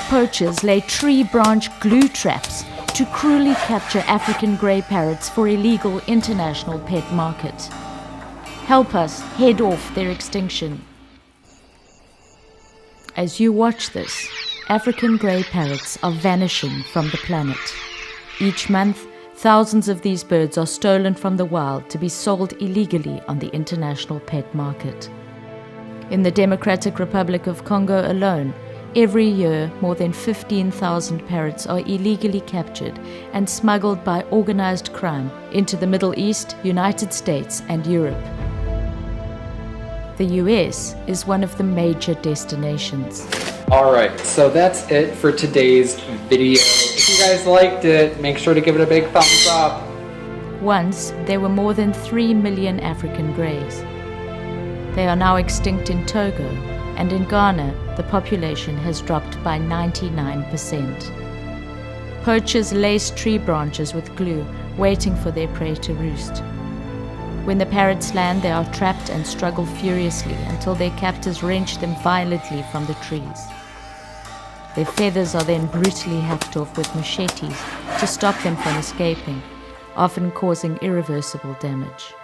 Poachers lay tree-branch glue traps to cruelly capture African grey parrots for illegal international pet market. Help us head off their extinction. As you watch this, African grey parrots are vanishing from the planet. Each month, thousands of these birds are stolen from the wild to be sold illegally on the international pet market. In the Democratic Republic of Congo alone, every year more than 15,000 parrots are illegally captured and smuggled by organized crime into the Middle East, United States, and Europe. The US is one of the major destinations. Alright, so that's it for today's video. If you guys liked it, make sure to give it a big thumbs up. Once, there were more than 3 million African greys. They are now extinct in Togo, and in Ghana, the population has dropped by 99%. Poachers lace tree branches with glue, waiting for their prey to roost. When the parrots land, they are trapped and struggle furiously until their captors wrench them violently from the trees. Their feathers are then brutally hacked off with machetes to stop them from escaping, often causing irreversible damage.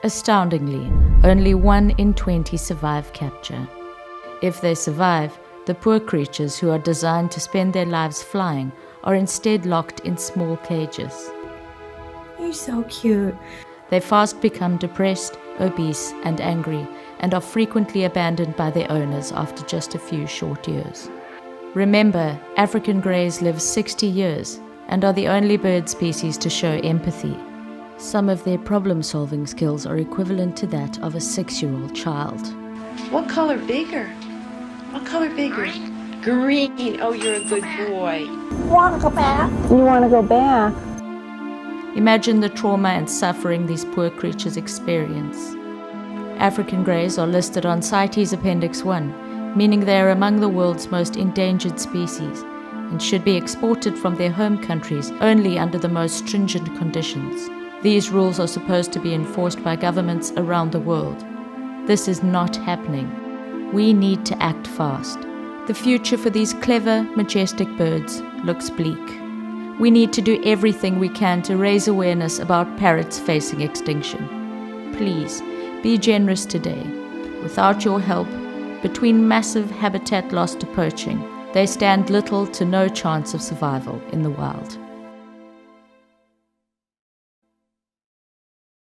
Astoundingly, only 1 in 20 survive capture. If they survive, the poor creatures who are designed to spend their lives flying are instead locked in small cages. You're so cute. They fast become depressed, obese, and angry, and are frequently abandoned by their owners after just a few short years. Remember, African greys live 60 years and are the only bird species to show empathy. Some of their problem-solving skills are equivalent to that of a 6-year-old child. What color bigger? What color bigger? Green. Oh, you're a good boy. You want to go back? Imagine the trauma and suffering these poor creatures experience. African greys are listed on CITES Appendix I, meaning they are among the world's most endangered species and should be exported from their home countries only under the most stringent conditions. These rules are supposed to be enforced by governments around the world. This is not happening. We need to act fast. The future for these clever, majestic birds looks bleak. We need to do everything we can to raise awareness about parrots facing extinction. Please, be generous today. Without your help, between massive habitat loss to poaching, they stand little to no chance of survival in the wild.